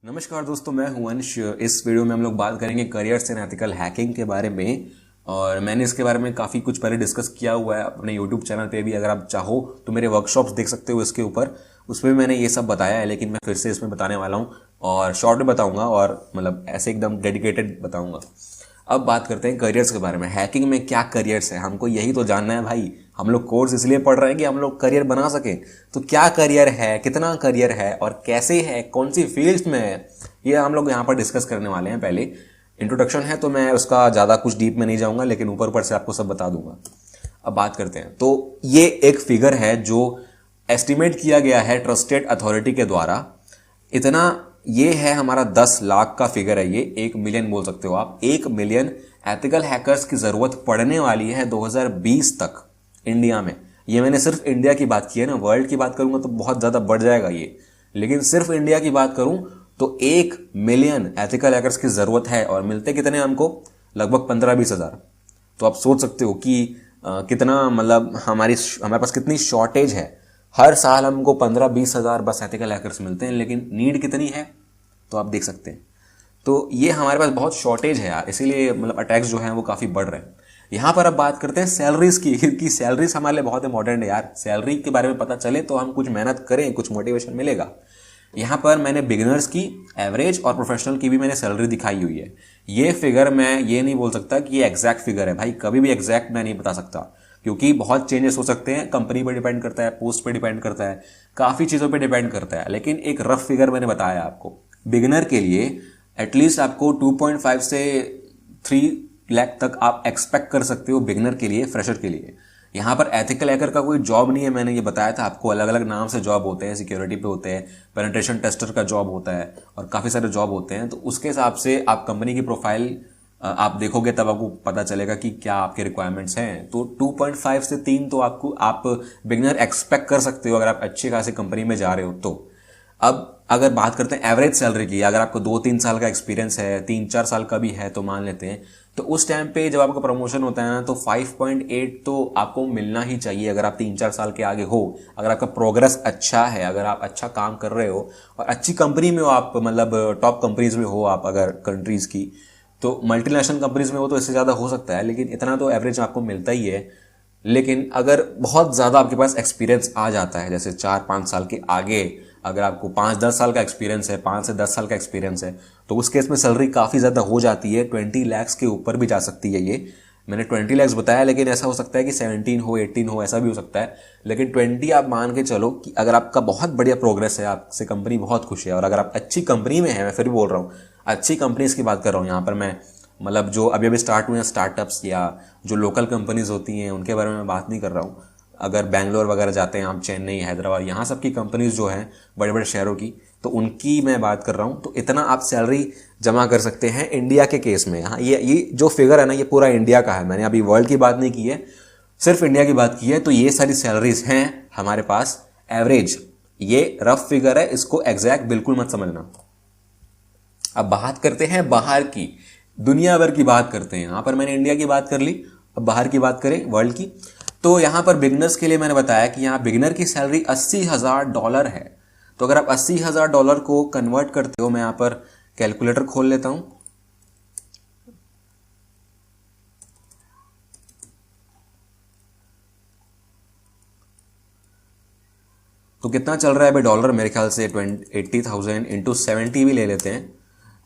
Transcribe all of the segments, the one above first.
नमस्कार दोस्तों, मैं हूं अंश। इस वीडियो में हम लोग बात करेंगे करियर्स इन एथिकल हैकिंग के बारे में। और मैंने इसके बारे में काफ़ी कुछ पहले डिस्कस किया हुआ है अपने यूट्यूब चैनल पे भी। अगर आप चाहो तो मेरे वर्कशॉप्स देख सकते हो इसके ऊपर, उसमें भी मैंने ये सब बताया है, लेकिन मैं फिर से इसमें बताने वाला हूँ और शॉर्ट में बताऊँगा और मतलब ऐसे एकदम डेडिकेटेड बताऊँगा। अब बात करते हैं करियर्स के बारे में। हैकिंग में क्या करियर्स है, हमको यही तो जानना है भाई। हम लोग कोर्स इसलिए पढ़ रहे हैं कि हम लोग करियर बना सकें। तो क्या करियर है, कितना करियर है और कैसे है, कौन सी फील्ड्स में है, ये हम लोग यहाँ पर डिस्कस करने वाले हैं। पहले इंट्रोडक्शन है तो मैं उसका ज़्यादा कुछ डीप में नहीं जाऊँगा, लेकिन ऊपर ऊपर से आपको सब बता दूंगा। अब बात करते हैं। तो ये एक फिगर है जो एस्टिमेट किया गया है ट्रस्टेड अथॉरिटी के द्वारा। इतना ये है हमारा 10 लाख का फिगर है। ये 1 मिलियन बोल सकते हो आप। 1 मिलियन एथिकल हैकर्स की जरूरत पड़ने वाली है 2020 तक इंडिया में। ये मैंने सिर्फ इंडिया की बात की है ना, वर्ल्ड की बात करूंगा तो बहुत ज्यादा बढ़ जाएगा ये, लेकिन सिर्फ इंडिया की बात करूं तो 1 मिलियन एथिकल हैकर्स की जरूरत है। और मिलते कितने हमको? लगभग 15-20 हजार। तो आप सोच सकते हो कि कितना मतलब हमारे पास कितनी शॉर्टेज है। हर साल हमको 15-20 हजार बस एथिकल हैकर्स मिलते हैं, लेकिन नीड कितनी है तो आप देख सकते हैं। तो ये हमारे पास बहुत शॉर्टेज है यार, इसीलिए मतलब अटैक्स जो हैं वो काफ़ी बढ़ रहे हैं। यहाँ पर अब बात करते हैं सैलरीज की, क्योंकि सैलरीज हमारे लिए बहुत इंपॉर्टेंट है यार। सैलरी के बारे में पता चले तो हम कुछ मेहनत करें, कुछ मोटिवेशन मिलेगा। यहाँ पर मैंने बिगिनर्स की, एवरेज और प्रोफेशनल की भी मैंने सैलरी दिखाई हुई है। ये फिगर मैं ये नहीं बोल सकता कि ये एग्जैक्ट फिगर है भाई, कभी भी एग्जैक्ट मैं नहीं बता सकता, क्योंकि बहुत चेंजेस हो सकते हैं। कंपनी पर डिपेंड करता है, पोस्ट पे डिपेंड करता है, काफ़ी चीज़ों पे डिपेंड करता है। लेकिन एक रफ फिगर मैंने बताया आपको। बिगिनर के लिए एटलीस्ट आपको 2.5 से 3 लाख तक आप एक्सपेक्ट कर सकते हो बिगिनर के लिए, फ्रेशर के लिए। यहाँ पर एथिकल हैकर का कोई जॉब नहीं है, मैंने ये बताया था आपको। अलग अलग नाम से जॉब होते हैं, सिक्योरिटी पे होते हैं, पेनिट्रेशन टेस्टर का जॉब होता है और काफ़ी सारे जॉब होते हैं। तो उसके हिसाब से आप कंपनी की प्रोफाइल आप देखोगे तब आपको पता चलेगा कि क्या आपके रिक्वायरमेंट्स हैं। तो 2.5 से 3 तो आप बिगिनर एक्सपेक्ट कर सकते हो अगर आप अच्छी खासी कंपनी में जा रहे हो तो। अब अगर बात करते हैं एवरेज सैलरी की, अगर आपको 2-3 साल का एक्सपीरियंस है, 3-4 साल का भी है तो मान लेते हैं, तो उस टाइम पे जब आपका प्रमोशन होता है ना, तो 5.8 तो आपको मिलना ही चाहिए अगर आप 3-4 साल के आगे हो। अगर आपका प्रोग्रेस अच्छा है, अगर आप अच्छा काम कर रहे हो और अच्छी कंपनी में हो, आप मतलब टॉप कंपनीज में हो आप, अगर कंट्रीज की, तो मल्टीनेशनल कंपनीज में हो तो इससे ज़्यादा हो सकता है, लेकिन इतना तो एवरेज आपको मिलता ही है। लेकिन अगर बहुत ज़्यादा आपके पास एक्सपीरियंस आ जाता है, जैसे 4-5 साल के आगे, अगर आपको 5-10 साल का एक्सपीरियंस है, 5 से 10 साल का एक्सपीरियंस है, तो उस केस में सैलरी काफ़ी ज़्यादा हो जाती है। 20 लाख के ऊपर भी जा सकती है। ये मैंने 20 लाख बताया, लेकिन ऐसा हो सकता है कि 17 हो, 18 हो, ऐसा भी हो सकता है। लेकिन 20 आप मान के चलो कि अगर आपका बहुत बढ़िया प्रोग्रेस है, आपसे कंपनी बहुत खुश है और अगर आप अच्छी कंपनी में है, मैं फिर भी बोल रहा हूँ अच्छी कंपनीज की बात कर रहा हूँ यहाँ पर मैं, मतलब जो अभी अभी स्टार्ट हुए हैं स्टार्टअप्स या जो लोकल कंपनीज होती हैं उनके बारे में मैं बात नहीं कर रहा हूँ। अगर बैंगलोर वगैरह जाते हैं आप, चेन्नई, हैदराबाद, यहाँ सब की कंपनीज जो हैं बड़े बड़े शहरों की, तो उनकी मैं बात कर रहा हूँ। तो इतना आप सैलरी जमा कर सकते हैं इंडिया के केस में। हाँ, ये जो फिगर है ना, ये पूरा इंडिया का है। मैंने अभी वर्ल्ड की बात नहीं की है, सिर्फ इंडिया की बात की है। तो ये सारी सैलरीज हैं हमारे पास एवरेज। ये रफ फिगर है, इसको एग्जैक्ट बिल्कुल मत समझना। अब बात करते हैं बाहर की, दुनिया भर की बात करते हैं। यहाँ पर मैंने इंडिया की बात कर ली, अब बाहर की बात करें वर्ल्ड की। तो यहाँ पर बिगनर्स के लिए मैंने बताया कि यहाँ बिगनर की सैलरी $80,000 है। तो अगर आप $80,000 को कन्वर्ट करते हो, मैं यहाँ पर कैलकुलेटर खोल लेता हूं। तो कितना चल रहा है भाई डॉलर? मेरे ख्याल से 80,000 इंटू 70 भी ले लेते हैं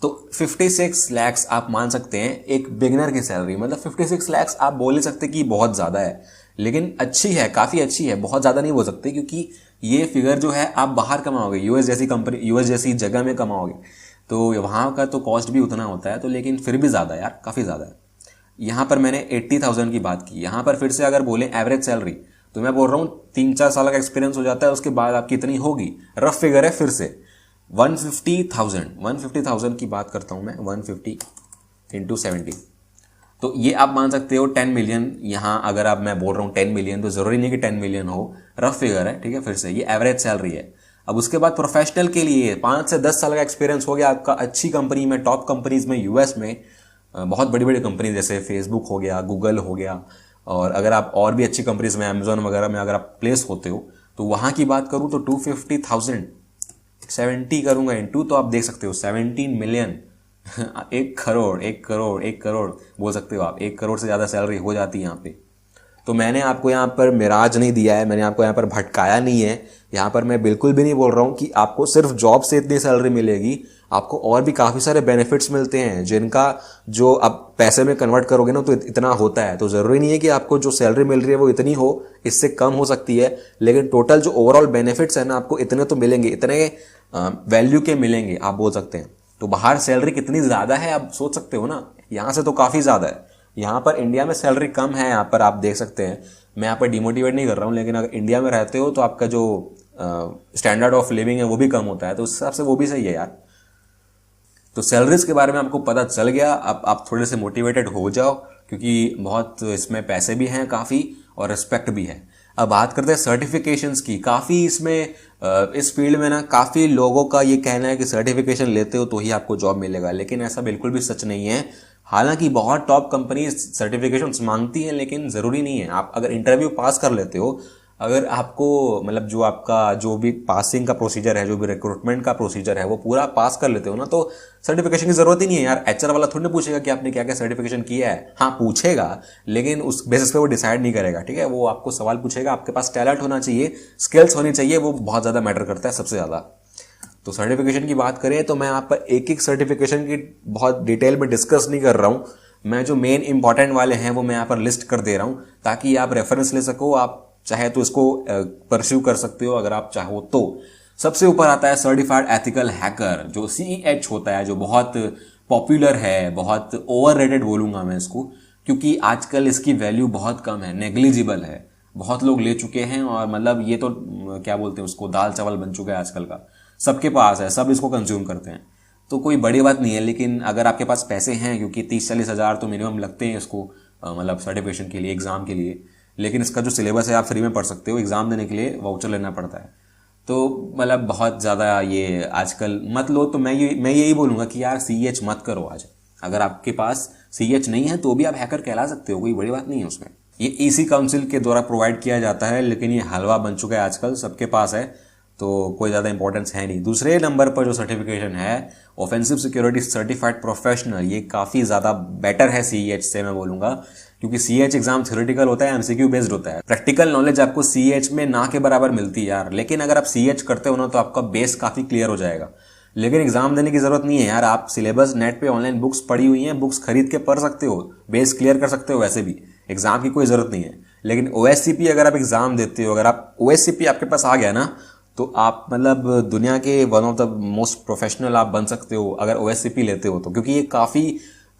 तो 56 लाख आप मान सकते हैं एक बिगिनर की सैलरी। मतलब 56 लाख आप बोल नहीं सकते कि बहुत ज़्यादा है, लेकिन अच्छी है, काफ़ी अच्छी है। बहुत ज़्यादा नहीं बोल सकते, क्योंकि ये फिगर जो है आप बाहर कमाओगे, यूएस जैसी कंपनी, यूएस जैसी जगह में कमाओगे, तो वहाँ का तो कॉस्ट भी उतना होता है। तो लेकिन फिर भी ज़्यादा यार, काफ़ी ज़्यादा है। यहाँ पर मैंने 80,000 की बात की। यहाँ पर फिर से अगर बोलें एवरेज सैलरी, तो मैं बोल रहा हूँ 3-4 साल का एक्सपीरियंस हो जाता है, उसके बाद आपकी इतनी होगी। रफ फिगर है फिर से 150,000 की बात करता हूँ मैं, 150 इंटू 70। तो ये आप मान सकते हो 10 मिलियन। यहाँ अगर आप, मैं बोल रहा हूँ 10 मिलियन, तो ज़रूरी नहीं कि 10 मिलियन हो, रफ फिगर है, ठीक है। फिर से ये एवरेज सैलरी है। अब उसके बाद प्रोफेशनल के लिए 5 से 10 साल का एक्सपीरियंस हो गया आपका अच्छी कंपनी में, टॉप कंपनीज में, यूएस में, बहुत बड़ी बड़ी कंपनी जैसे फेसबुक हो गया, गूगल हो गया, और अगर आप और भी अच्छी कंपनीज में, अमेजोन वगैरह में अगर आप प्लेस होते हो, तो वहाँ की बात करूँ तो 250,000 70 करूंगा इंटू, तो आप देख सकते हो 17 मिलियन 1 करोड़ बोल सकते हो आप। 1 करोड़ से ज़्यादा सैलरी हो जाती है यहाँ पे। तो मैंने आपको यहाँ पर मिराज नहीं दिया है, मैंने आपको यहाँ पर भटकाया नहीं है। यहाँ पर मैं बिल्कुल भी नहीं बोल रहा हूँ कि आपको सिर्फ जॉब से इतनी सैलरी मिलेगी, आपको और भी काफ़ी सारे बेनिफिट्स मिलते हैं जिनका जो आप पैसे में कन्वर्ट करोगे ना तो इतना होता है। तो ज़रूरी नहीं है कि आपको जो सैलरी मिल रही है वो इतनी हो, इससे कम हो सकती है, लेकिन टोटल जो ओवरऑल बेनिफिट्स है ना आपको इतने तो मिलेंगे, इतने वैल्यू के मिलेंगे आप बोल सकते हैं। तो बाहर सैलरी कितनी ज़्यादा है आप सोच सकते हो ना, यहाँ से तो काफ़ी ज़्यादा है। यहाँ पर इंडिया में सैलरी कम है, यहाँ पर आप देख सकते हैं। मैं यहाँ पर डिमोटिवेट नहीं कर रहा हूँ, लेकिन अगर इंडिया में रहते हो तो आपका जो स्टैंडर्ड ऑफ लिविंग है वो भी कम होता है, तो उस हिसाब से वो भी सही है यार। तो सैलरीज के बारे में आपको पता चल गया, अब आप थोड़े से मोटिवेटेड हो जाओ, क्योंकि बहुत इसमें पैसे भी हैं काफ़ी और रिस्पेक्ट भी है। अब बात करते हैं सर्टिफिकेशंस की। काफ़ी इसमें इस फील्ड में ना काफ़ी लोगों का ये कहना है कि सर्टिफिकेशन लेते हो तो ही आपको जॉब मिलेगा, लेकिन ऐसा बिल्कुल भी सच नहीं है। हालांकि बहुत टॉप कंपनी सर्टिफिकेशंस मांगती हैं, लेकिन ज़रूरी नहीं है। आप अगर इंटरव्यू पास कर लेते हो, अगर आपको मतलब जो आपका जो भी पासिंग का प्रोसीजर है, जो भी रिक्रूटमेंट का प्रोसीजर है वो पूरा पास कर लेते हो ना, तो सर्टिफिकेशन की जरूरत ही नहीं है यार। एचआर वाला थोड़ी ना पूछेगा कि आपने क्या क्या सर्टिफिकेशन किया है। हाँ पूछेगा, लेकिन उस बेसिस पे वो डिसाइड नहीं करेगा, ठीक है। वो आपको सवाल पूछेगा, आपके पास टैलेंट होना चाहिए, स्किल्स होनी चाहिए, वो बहुत ज़्यादा मैटर करता है सबसे ज़्यादा। तो सर्टिफिकेशन की बात करें तो मैं आप पर एक एक सर्टिफिकेशन की बहुत डिटेल में डिस्कस नहीं कर रहा हूँ। मैं जो मेन इंपॉर्टेंट वाले हैं वो मैं यहाँ पर लिस्ट कर दे रहा हूँ, ताकि आप रेफरेंस ले सको। आप चाहे तो इसको परस्यू कर सकते हो अगर आप चाहो तो। सबसे ऊपर आता है सर्टिफाइड एथिकल हैकर, जो CEH होता है, जो बहुत पॉपुलर है, बहुत ओवररेटेड बोलूंगा मैं इसको, क्योंकि आजकल इसकी वैल्यू बहुत कम है, नेग्लिजिबल है। बहुत लोग ले चुके हैं और मतलब ये तो क्या बोलते हैं उसको, दाल चावल बन चुका है आजकल का, सबके पास है, सब इसको कंज्यूम करते हैं। तो कोई बड़ी बात नहीं है, लेकिन अगर आपके पास पैसे हैं, क्योंकि 30-40 हज़ार तो मिनिमम लगते हैं इसको मतलब सर्टिफिकेशन के लिए, एग्जाम के लिए, लेकिन इसका जो सिलेबस है आप फ्री में पढ़ सकते हो, एग्जाम देने के लिए वाउचर लेना पड़ता है। तो मतलब बहुत ज़्यादा ये आजकल मत लो। तो मैं यही बोलूँगा कि यार CEH मत करो आज। अगर आपके पास CEH नहीं है तो भी आप हैकर कहला सकते हो, कोई बड़ी बात नहीं है उसमें। ये EC काउंसिल के द्वारा प्रोवाइड किया जाता है, लेकिन ये हलवा बन चुका है आजकल, सबके पास है, तो कोई ज़्यादा इंपॉर्टेंस है नहीं। दूसरे नंबर पर जो सर्टिफिकेशन है ऑफेंसिव सिक्योरिटी सर्टिफाइड प्रोफेशनल, ये काफ़ी ज़्यादा बेटर है CEH से मैं बोलूँगा, क्योंकि CEH एग्जाम थ्योरेटिकल होता है, MCQ बेस्ड होता है। प्रैक्टिकल नॉलेज आपको CEH में ना के बराबर मिलती है यार, लेकिन अगर आप CEH करते हो ना तो आपका बेस काफ़ी क्लियर हो जाएगा। लेकिन एग्जाम देने की जरूरत नहीं है यार, आप सिलेबस नेट पे ऑनलाइन बुक्स पढ़ी हुई हैं, बुक्स खरीद के पढ़ सकते हो, बेस क्लियर कर सकते हो, वैसे भी एग्जाम की कोई जरूरत नहीं है। लेकिन OSCP अगर आप एग्जाम देते हो, अगर आप OSCP आपके पास आ गया ना, तो आप मतलब दुनिया के one of the most professional आप बन सकते हो अगर OSCP लेते हो तो, क्योंकि ये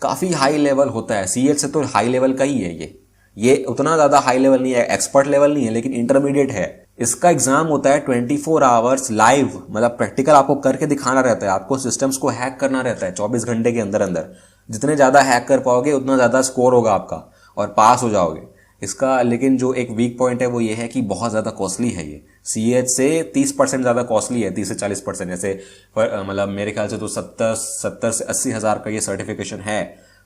काफ़ी हाई लेवल होता है। CEH से तो हाई लेवल का ही है ये उतना ज़्यादा हाई लेवल नहीं है, एक्सपर्ट लेवल नहीं है, लेकिन इंटरमीडिएट है। इसका एग्जाम होता है 24 आवर्स लाइव, मतलब प्रैक्टिकल आपको करके दिखाना रहता है, आपको सिस्टम्स को हैक करना रहता है 24 घंटे के अंदर अंदर। जितने ज़्यादा हैक कर पाओगे उतना ज़्यादा स्कोर होगा आपका और पास हो जाओगे इसका। लेकिन जो एक वीक पॉइंट है वो ये है कि बहुत ज़्यादा कॉस्टली है ये, CEH से 30% ज़्यादा कॉस्टली है, 30 से 40% ऐसे, मतलब मेरे ख्याल से तो 70 से 80 हज़ार का ये सर्टिफिकेशन है।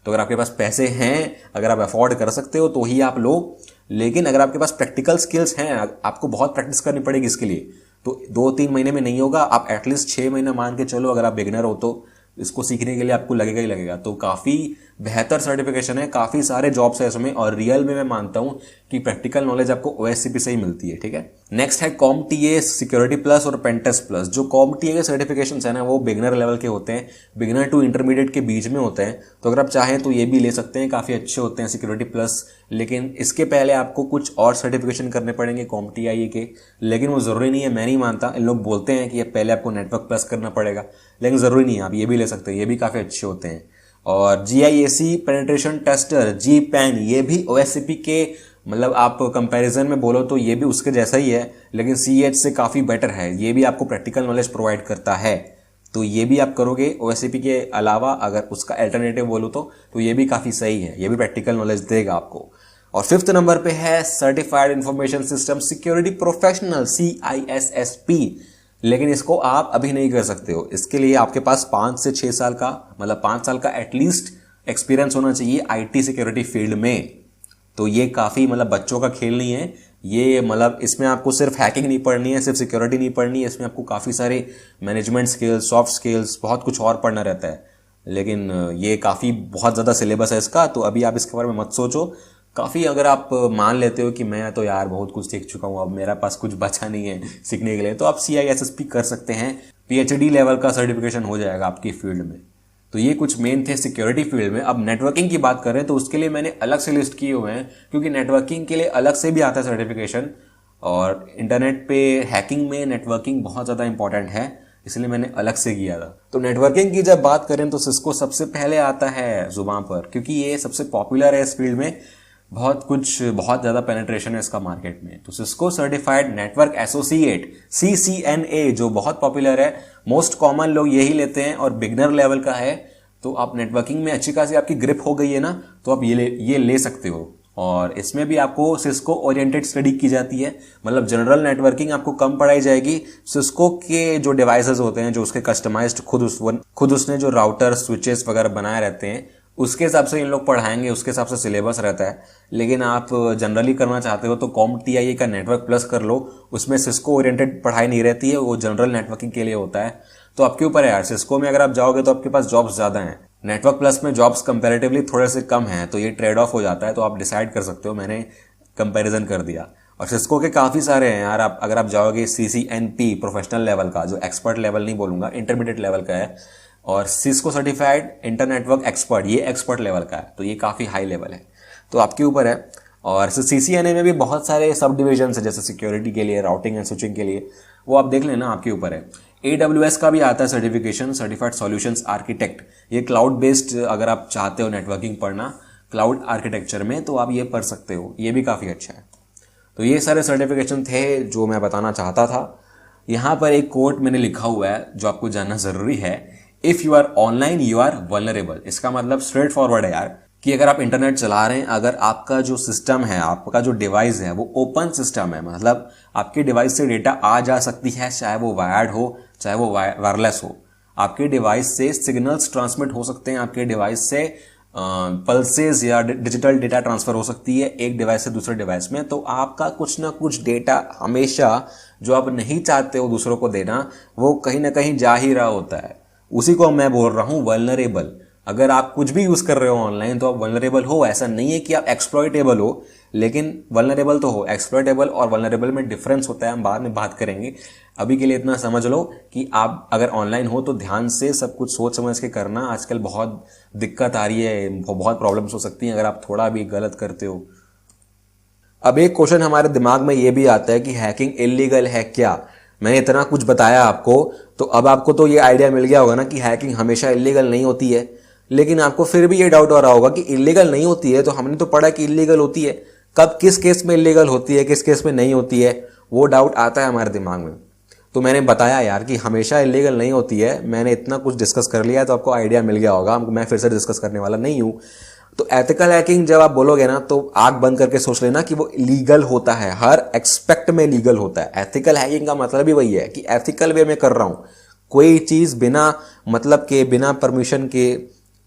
तो अगर आपके पास पैसे हैं, अगर आप अफोर्ड कर सकते हो तो ही आप लो। लेकिन अगर आपके पास प्रैक्टिकल स्किल्स हैं, आपको बहुत प्रैक्टिस करनी पड़ेगी इसके लिए, तो 2-3 महीने में नहीं होगा, आप एटलीस्ट 6 महीना मान के चलो। अगर आप बिगिनर हो तो इसको सीखने के लिए आपको लगेगा ही लगेगा। तो काफ़ी बेहतर सर्टिफिकेशन है, काफ़ी सारे जॉब्स है इसमें, और रियल में मैं मानता हूँ कि प्रैक्टिकल नॉलेज आपको OSCP से ही मिलती है, ठीक है। नेक्स्ट है CompTIA सिक्योरिटी प्लस और पेनटेस्ट प्लस। जो CompTIA के सर्टिफिकेशन है ना वो बिगिनर लेवल के होते हैं, बिगिनर टू इंटरमीडिएट के बीच में होते हैं। तो अगर आप चाहें तो ये भी ले सकते हैं, काफ़ी अच्छे होते हैं सिक्योरिटी प्लस। लेकिन इसके पहले आपको कुछ और सर्टिफिकेशन करने पड़ेंगे CompTIA के, लेकिन वो ज़रूरी नहीं है, मैं नहीं मानता। इन लोग बोलते हैं कि ये पहले आपको नेटवर्क प्लस करना पड़ेगा, लेकिन ज़रूरी नहीं है, आप ये भी ले सकते हैं, ये भी काफ़ी अच्छे होते हैं। और GIAC पेनिट्रेशन टेस्टर GPAN, ये भी OSCP के मतलब आप कंपैरिजन में बोलो तो ये भी उसके जैसा ही है, लेकिन CEH से काफ़ी बेटर है। ये भी आपको प्रैक्टिकल नॉलेज प्रोवाइड करता है, तो ये भी आप करोगे। OSCP के अलावा अगर उसका अल्टरनेटिव बोलो तो ये भी काफ़ी सही है, ये भी प्रैक्टिकल नॉलेज देगा आपको। और 5th नंबर पे है certified information system security professional CISSP। लेकिन इसको आप अभी नहीं कर सकते हो, इसके लिए आपके पास 5 से 6 साल का, मतलब 5 साल का एटलीस्ट एक्सपीरियंस होना चाहिए IT सिक्योरिटी फील्ड में। तो ये काफ़ी मतलब बच्चों का खेल नहीं है, ये मतलब इसमें आपको सिर्फ हैकिंग नहीं पढ़नी है, सिर्फ सिक्योरिटी नहीं पढ़नी है, इसमें आपको काफ़ी सारे मैनेजमेंट स्किल्स, सॉफ्ट स्किल्स, बहुत कुछ और पढ़ना रहता है। लेकिन ये काफ़ी बहुत ज़्यादा सिलेबस है इसका, तो अभी आप इसके बारे में मत सोचो। काफ़ी अगर आप मान लेते हो कि मैं तो यार बहुत कुछ सीख चुका हूँ, अब मेरा पास कुछ बचा नहीं है सीखने के लिए, तो आप CISSP कर सकते हैं। PhD लेवल का सर्टिफिकेशन हो जाएगा आपकी फील्ड में। तो ये कुछ मेन थे सिक्योरिटी फील्ड में। अब नेटवर्किंग की बात करें तो उसके लिए मैंने अलग से लिस्ट किए हुए हैं, क्योंकि नेटवर्किंग के लिए अलग से भी आता है सर्टिफिकेशन, और इंटरनेट पे हैकिंग में नेटवर्किंग बहुत ज़्यादा इंपॉर्टेंट है, इसलिए मैंने अलग से किया था। तो नेटवर्किंग की जब बात करें तो सिस्को सबसे पहले आता है जुबान पर, क्योंकि ये सबसे पॉपुलर है इस फील्ड में, बहुत ज़्यादा पेनिट्रेशन है इसका मार्केट में। तो Cisco certified network associate CCNA जो बहुत पॉपुलर है, मोस्ट कॉमन लोग यही लेते हैं और बिगनर लेवल का है। तो आप नेटवर्किंग में अच्छी खासी आपकी ग्रिप हो गई है ना, तो आप ये ले सकते हो। और इसमें भी आपको सिस्को ओरिएंटेड स्टडी की जाती है, मतलब जनरल नेटवर्किंग आपको कम पढ़ाई जाएगी। सिस्को के जो डिवाइसेस होते हैं, जो उसके कस्टमाइज्ड खुद उसने जो राउटर स्विचेस वगैरह बनाए रहते हैं, उसके हिसाब से इन लोग पढ़ाएंगे, उसके हिसाब से सिलेबस रहता है। लेकिन आप जनरली करना चाहते हो तो CompTIA का नेटवर्क प्लस कर लो, उसमें सिस्को ओरिएंटेड पढ़ाई नहीं रहती है, वो जनरल नेटवर्किंग के लिए होता है। तो आपके ऊपर है यार, सिस्को में अगर आप जाओगे तो आपके पास जॉब्स ज़्यादा हैं, नेटवर्क प्लस में जॉब्स कंपैरेटिवली थोड़े से कम हैं, तो ये ट्रेड ऑफ हो जाता है। तो आप डिसाइड कर सकते हो, मैंने कंपैरिजन कर दिया। और सिस्को के काफ़ी सारे हैं यार, आप अगर आप जाओगे CCNP प्रोफेशनल लेवल का, जो एक्सपर्ट लेवल नहीं बोलूँगा, इंटरमीडिएट लेवल का है, और सिस्को सर्टिफाइड इंटरनेटवर्क एक्सपर्ट, ये एक्सपर्ट लेवल का है, तो ये काफ़ी हाई लेवल है, तो आपके ऊपर है। और CCNA में भी बहुत सारे सब डिविजन है, जैसे सिक्योरिटी के लिए, राउटिंग एंड स्विचिंग के लिए, वो आप देख लेना, आपके ऊपर है। AWS का भी आता है सर्टिफिकेशन, सर्टिफाइड सॉल्यूशंस आर्किटेक्ट, ये क्लाउड बेस्ड, अगर आप चाहते हो नेटवर्किंग पढ़ना क्लाउड आर्किटेक्चर में, तो आप ये पढ़ सकते हो, ये भी काफ़ी अच्छा है। तो ये सारे सर्टिफिकेशन थे जो मैं बताना चाहता था। यहाँ पर एक कोट मैंने लिखा हुआ है जो आपको जानना ज़रूरी है, if you are online you are vulnerable. इसका मतलब स्ट्रेट फॉरवर्ड है यार, कि अगर आप इंटरनेट चला रहे हैं, अगर आपका जो सिस्टम है, आपका जो डिवाइस है वो ओपन सिस्टम है, मतलब आपके डिवाइस से डेटा आ जा सकती है, चाहे वो वायर्ड हो चाहे वो वायरलेस हो, आपके डिवाइस से सिग्नल्स ट्रांसमिट हो सकते हैं, आपके डिवाइस से पल्सेस या डिजिटल डेटा ट्रांसफर हो सकती है एक डिवाइस से दूसरे डिवाइस में। तो आपका कुछ ना कुछ डेटा हमेशा जो आप नहीं चाहते हो दूसरों को देना, वो कहीं ना कहीं जा ही रहा होता है। उसी को मैं बोल रहा हूँ वल्नरेबल। अगर आप कुछ भी यूज़ कर रहे हो ऑनलाइन तो आप वल्नरेबल हो। ऐसा नहीं है कि आप एक्सप्लॉइटेबल हो, लेकिन वल्नरेबल तो हो। एक्सप्लॉइटेबल और वल्नरेबल में डिफरेंस होता है, हम बाद में बात करेंगे। अभी के लिए इतना समझ लो कि आप अगर ऑनलाइन हो तो ध्यान से सब कुछ सोच समझ के करना। आजकल बहुत दिक्कत आ रही है, बहुत प्रॉब्लम्स हो सकती हैं अगर आप थोड़ा भी गलत करते हो। अब एक क्वेश्चन हमारे दिमाग में ये भी आता है कि हैकिंग इलीगल है क्या? मैंने इतना कुछ बताया आपको, तो अब आपको तो ये आइडिया मिल गया होगा ना कि हैकिंग हमेशा इलीगल नहीं होती है। लेकिन आपको फिर भी ये डाउट हो रहा होगा कि इलीगल नहीं होती है, तो हमने तो पढ़ा कि इलीगल होती है, कब किस केस में इलीगल होती है, किस केस में नहीं होती है, वो डाउट आता है हमारे दिमाग में। तो मैंने बताया यार कि हमेशा इलीगल नहीं होती है। मैंने इतना कुछ डिस्कस कर लिया है तो आपको आइडिया मिल गया होगा, मैं फिर से डिस्कस करने वाला नहीं हूँ। तो एथिकल हैकिंग जब आप बोलोगे ना, तो आंख बंद करके सोच लेना कि वो लीगल होता है, हर एक्सपेक्ट में लीगल होता है। एथिकल हैकिंग का मतलब ही वही है कि एथिकल वे में कर रहा हूँ, कोई चीज़ बिना मतलब के, बिना परमिशन के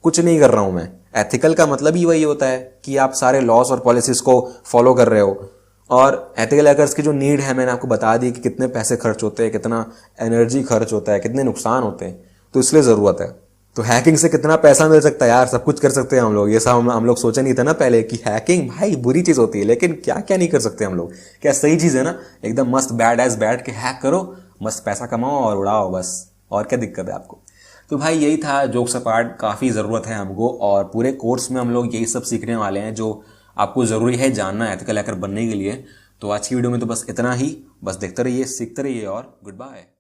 कुछ नहीं कर रहा हूँ मैं। एथिकल का मतलब ही वही होता है कि आप सारे लॉस और पॉलिसीज को फॉलो कर रहे हो। और एथिकल हैकर्स की जो नीड है मैंने आपको बता दी कि कितने पैसे खर्च होते हैं, कितना एनर्जी खर्च होता है, कितने नुकसान होते हैं, तो इसलिए ज़रूरत है। तो हैकिंग से कितना पैसा मिल सकता है यार, सब कुछ कर सकते हैं हम लोग। ये सब हम लोग सोचे नहीं था ना पहले कि हैकिंग भाई बुरी चीज़ होती है, लेकिन क्या क्या नहीं कर सकते हम लोग। क्या सही चीज़ है ना, एकदम मस्त, बैड एज बैड के हैक करो, मस्त पैसा कमाओ और उड़ाओ बस, और क्या दिक्कत है आपको। तो भाई यही था जोक्स अपार्ट। काफ़ी ज़रूरत है हमको, और पूरे कोर्स में हम लोग यही सब सीखने वाले हैं जो आपको ज़रूरी है जानना एथिकल हैकर बनने के लिए। तो आज की वीडियो में तो बस इतना ही, बस देखते रहिए, सीखते रहिए और गुड बाय।